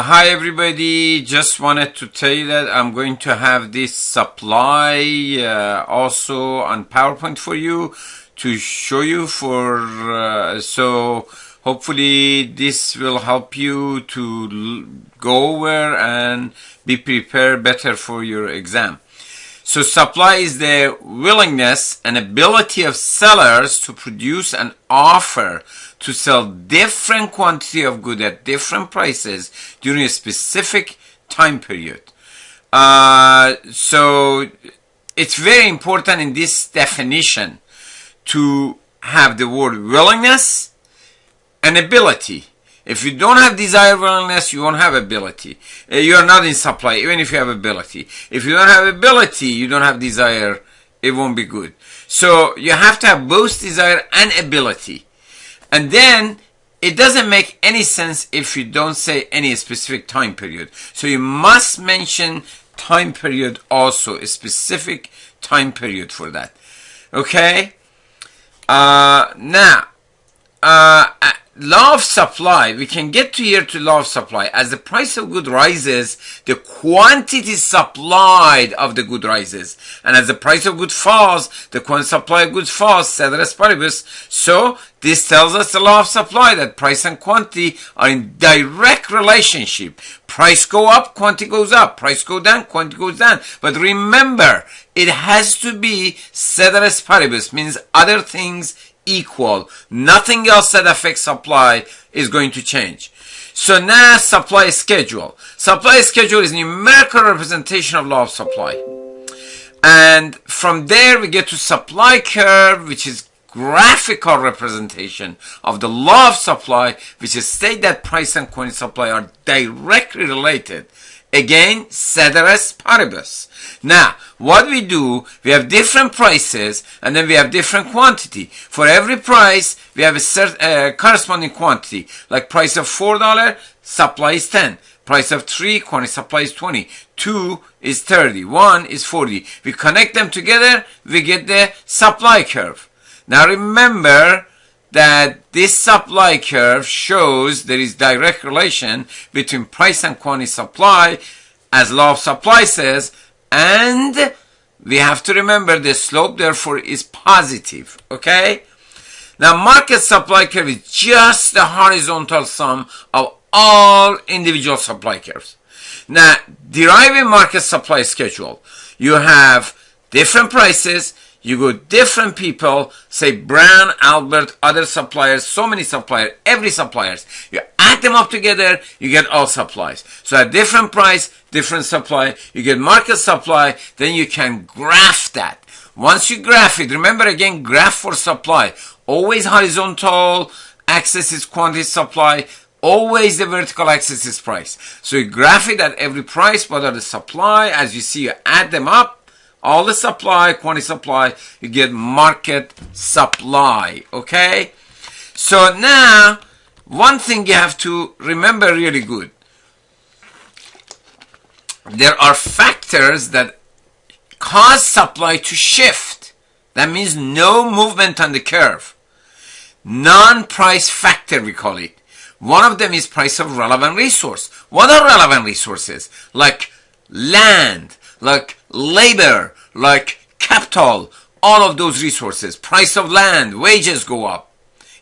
Hi everybody, just wanted to tell you that I'm going to have this supply also on PowerPoint for you to show you so hopefully this will help you to go over and be prepared better for your exam. So supply is the willingness and ability of sellers to produce an offer to sell different quantity of goods at different prices during a specific time period. So it's very important in this definition to have the word willingness and ability. If you don't have desire, willingness, you won't have ability. You are not in supply, even if you have ability. If you don't have ability, you don't have desire, it won't be good. So you have to have both desire and ability. And then it doesn't make any sense if you don't say any specific time period. So you must mention time period also, a specific time period for that. Okay? Law of supply, we can get to here to law of supply. As the price of good rises, the quantity supplied of the good rises. And as the price of good falls, the quantity supply of goods falls, ceteris paribus. So this tells us the law of supply, that price and quantity are in direct relationship. Price go up, quantity goes up. Price go down, quantity goes down. But remember, it has to be ceteris paribus, means other things equal. Nothing else that affects supply is going to change. So now supply schedule. Supply schedule is numerical representation of law of supply. And from there we get to supply curve, which is graphical representation of the law of supply, which is state that price and quantity supply are directly related. Again, ceteris paribus. Now, what we do, we have different prices and then we have different quantity. For every price, we have a certain corresponding quantity. Like price of $4, supply is 10. Price of 3, quantity supply is 20. 2 is 30. 1 is 40. We connect them together, we get the supply curve. Now remember that this supply curve shows there is direct relation between price and quantity supply, as law of supply says, and we have to remember the slope therefore is positive. Okay? Now market supply curve is just the horizontal sum of all individual supply curves. Now deriving market supply schedule, you have different prices. You go different people, say Brown, Albert, other suppliers, so many suppliers, every suppliers. You add them up together, you get all supplies. So at different price, different supply, you get market supply, then you can graph that. Once you graph it, remember again, graph for supply. Always horizontal axis is quantity supply, always the vertical axis is price. So you graph it at every price, what are the supply, as you see, you add them up. All the supply, quantity supply, you get market supply, okay? So now, one thing you have to remember really good. There are factors that cause supply to shift. That means no movement on the curve. Non-price factor, we call it. One of them is price of relevant resource. What are relevant resources? Like land, like labor, like capital, all of those resources. Price of land, wages go up.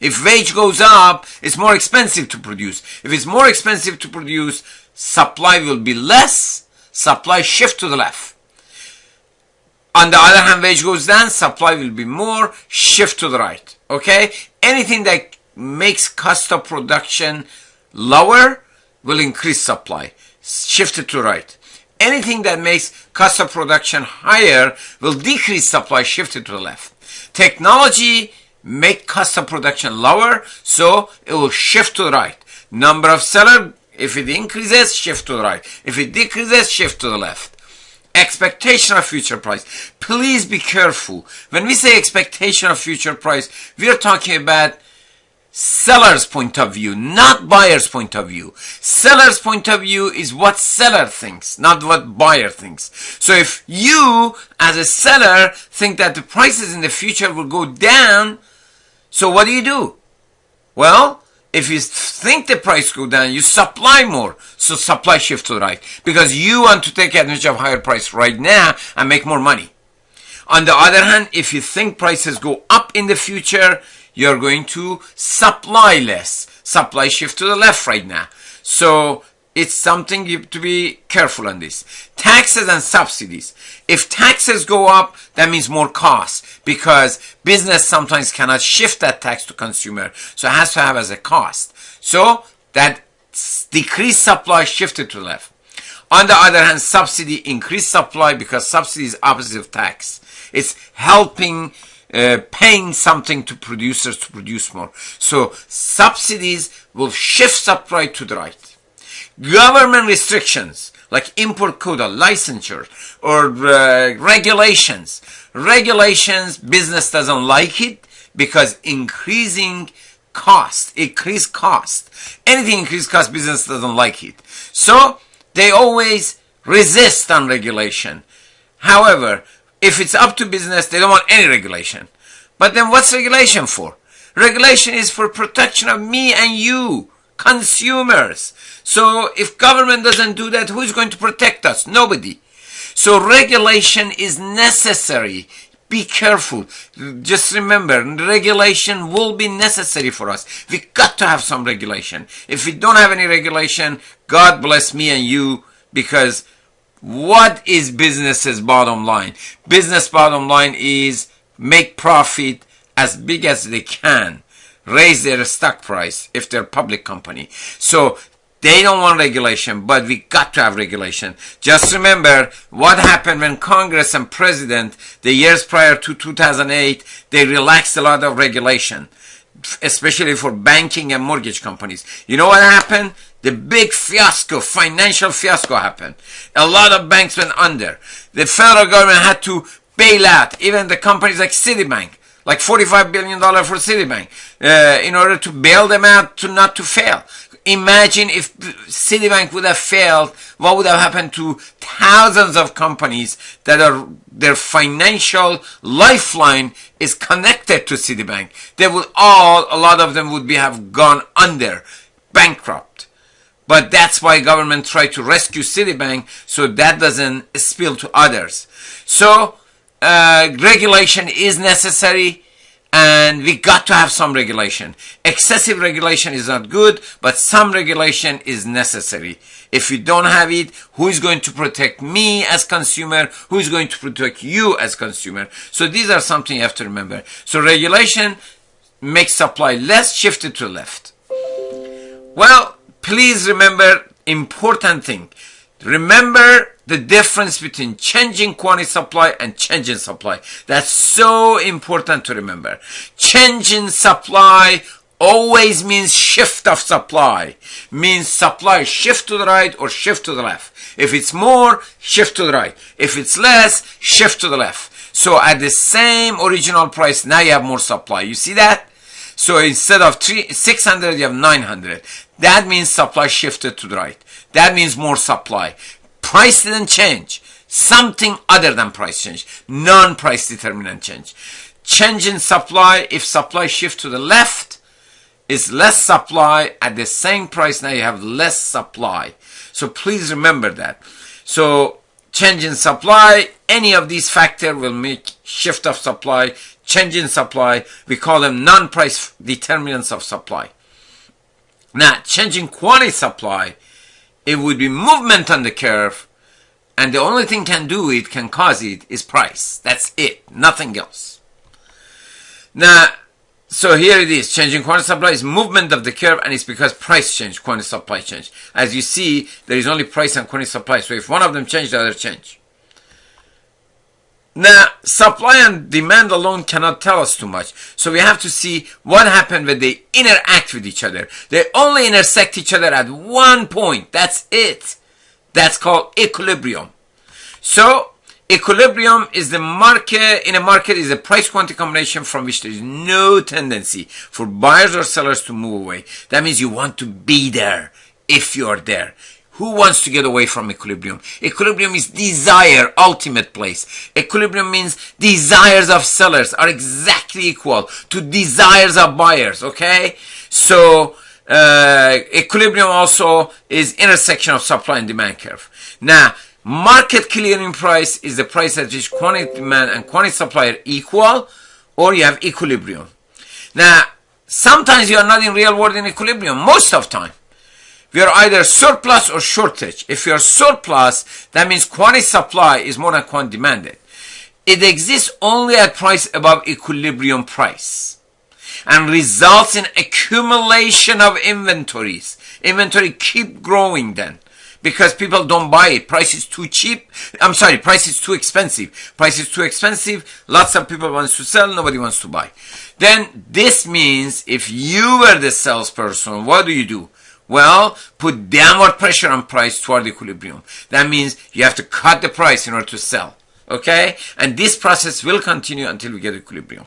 If wage goes up, it's more expensive to produce. If it's more expensive to produce, supply will be less, supply shift to the left. On the other hand, wage goes down, supply will be more, shift to the right. Okay? Anything that makes cost of production lower will increase supply, shift it to the right. Anything that makes cost of production higher will decrease supply, shifted to the left. Technology make cost of production lower, so it will shift to the right. Number of seller, if it increases, shift to the right. If it decreases, shift to the left. Expectation of future price. Please be careful. When we say expectation of future price, we are talking about seller's point of view, not buyer's point of view. Seller's point of view is what seller thinks, not what buyer thinks. So if you, as a seller, think that the prices in the future will go down, so what do? Well, if you think the price go down, you supply more. So supply shift to the right. Because you want to take advantage of higher price right now and make more money. On the other hand, if you think prices go up in the future, you're going to supply less. Supply shift to the left right now. So it's something you have to be careful on this. Taxes and subsidies. If taxes go up, that means more costs because business sometimes cannot shift that tax to consumer. So it has to have as a cost. So that decreased supply shifted to the left. On the other hand, subsidy increased supply because subsidy is opposite of tax. It's helping paying something to producers to produce more. So subsidies will shift supply to the right. Government restrictions like import quota, licensure, or regulations. Regulations, business doesn't like it because increasing cost, increased cost. Anything increased cost, business doesn't like it. So they always resist on regulation. However, if it's up to business, they don't want any regulation. But then what's regulation for? Regulation is for protection of me and you, consumers. So if government doesn't do that, who's going to protect us? Nobody. So regulation is necessary. Be careful. Just remember, regulation will be necessary for us. We got to have some regulation. If we don't have any regulation, God bless me and you, because what is business's bottom line? Business bottom line is make profit as big as they can, raise their stock price if they're a public company. So they don't want regulation, but we got to have regulation. Just remember what happened when Congress and President, the years prior to 2008, they relaxed a lot of regulation, especially for banking and mortgage companies. You know what happened? The big fiasco, financial fiasco happened. A lot of banks went under. The federal government had to bail out even the companies like Citibank, like $45 billion for Citibank, in order to bail them out to not to fail. Imagine if Citibank would have failed, what would have happened to thousands of companies that are their financial lifeline is connected to Citibank. They would a lot of them would have gone under, bankrupt. But that's why government tried to rescue Citibank so that doesn't spill to others. So regulation is necessary. And we got to have some regulation. Excessive regulation is not good, but some regulation is necessary. If you don't have it, who is going to protect me as consumer? Who is going to protect you as consumer? So these are something you have to remember. So regulation makes supply less, shifted to the left. Well, please remember important thing. Remember the difference between changing quantity supply and changing supply. That's so important to remember. Changing supply always means shift of supply. Means supply shift to the right or shift to the left. If it's more, shift to the right. If it's less, shift to the left. So at the same original price, now you have more supply. You see that? So instead of 600, you have 900. That means supply shifted to the right. That means more supply. Price didn't change. Something other than price change. Non-price determinant change. Change in supply, if supply shift to the left, is less supply. At the same price, now you have less supply. So please remember that. So change in supply, any of these factors will make shift of supply. Change in supply, we call them non-price determinants of supply. Now, changing quantity supply, it would be movement on the curve, and the only thing can cause it is price. That's it, nothing else. Now, so here it is, changing quantity supply is movement of the curve, and it's because price change, quantity supply change. As you see, there is only price and quantity supply, so if one of them change, the other change. Now, supply and demand alone cannot tell us too much. So we have to see what happened when they interact with each other. They only intersect each other at one point. That's it. That's called equilibrium. So, equilibrium is the market, in a market is a price quantity combination from which there is no tendency for buyers or sellers to move away. That means you want to be there if you are there. Who wants to get away from equilibrium? Equilibrium is desire, ultimate place. Equilibrium means desires of sellers are exactly equal to desires of buyers, okay? So, Equilibrium also is intersection of supply and demand curve. Now, market clearing price is the price at which quantity demand and quantity supply are equal, or you have equilibrium. Now, sometimes you are not in real world in equilibrium. Most of the time, we are either surplus or shortage. If you are surplus, that means quantity supply is more than quantity demanded. It exists only at price above equilibrium price and results in accumulation of inventories. Inventory keep growing then because people don't buy it. Price is too cheap. Price is too expensive. Price is too expensive. Lots of people want to sell. Nobody wants to buy. Then this means if you were the salesperson, what do? Well, put downward pressure on price toward equilibrium. That means you have to cut the price in order to sell. Okay? And this process will continue until we get equilibrium.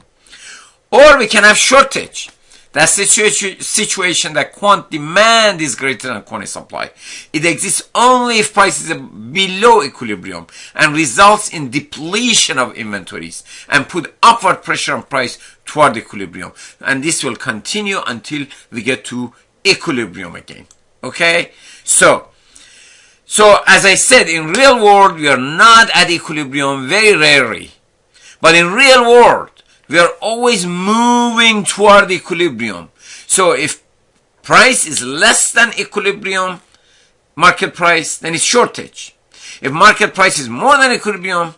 Or we can have shortage. That's the situation that quantity demand is greater than quantity supply. It exists only if price is below equilibrium and results in depletion of inventories and put upward pressure on price toward equilibrium. And this will continue until we get to equilibrium again. Okay? So as I said, in real world, we are not at equilibrium very rarely. But in real world, we are always moving toward equilibrium. So if price is less than equilibrium market price, then it's shortage. If market price is more than equilibrium,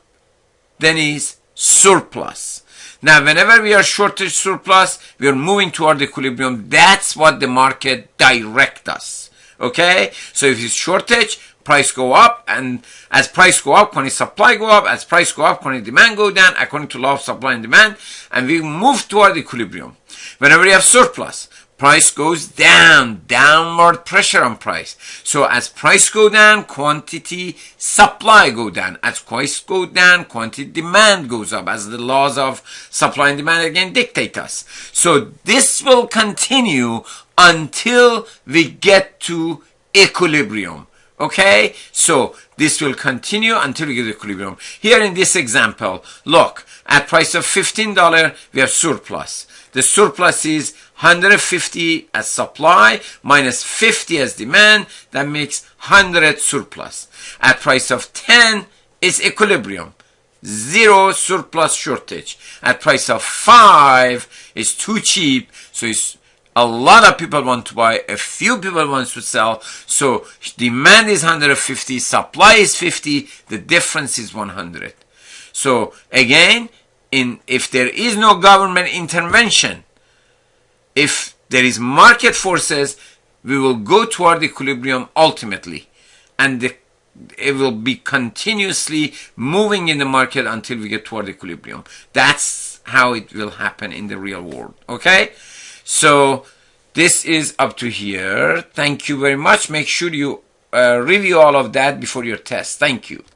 then it's surplus. Now, whenever we are shortage surplus, we are moving toward equilibrium. That's what the market directs us. Okay? So if it's shortage, price go up, and as price go up, quantity supply go up. As price go up, quantity demand go down according to law of supply and demand, and we move toward equilibrium. Whenever you have surplus, price goes down, downward pressure on price. So as price go down, quantity supply go down. As price go down, quantity demand goes up, as the laws of supply and demand again dictate us. So this will continue until we get to equilibrium. Okay, so this will continue until we get equilibrium. Here in this example, look, at price of $15, we have surplus. The surplus is 150 as supply minus 50 as demand. That makes 100 surplus. At price of 10, it's equilibrium. 0 surplus shortage. At price of 5, it's too cheap, so it's a lot of people want to buy, a few people want to sell. So demand is 150, supply is 50, the difference is 100. So again, if there is no government intervention, if there is market forces, we will go toward equilibrium ultimately. And it will be continuously moving in the market until we get toward equilibrium. That's how it will happen in the real world. Okay? So this is up to here. Thank you very much. Make sure you review all of that before your test. Thank you.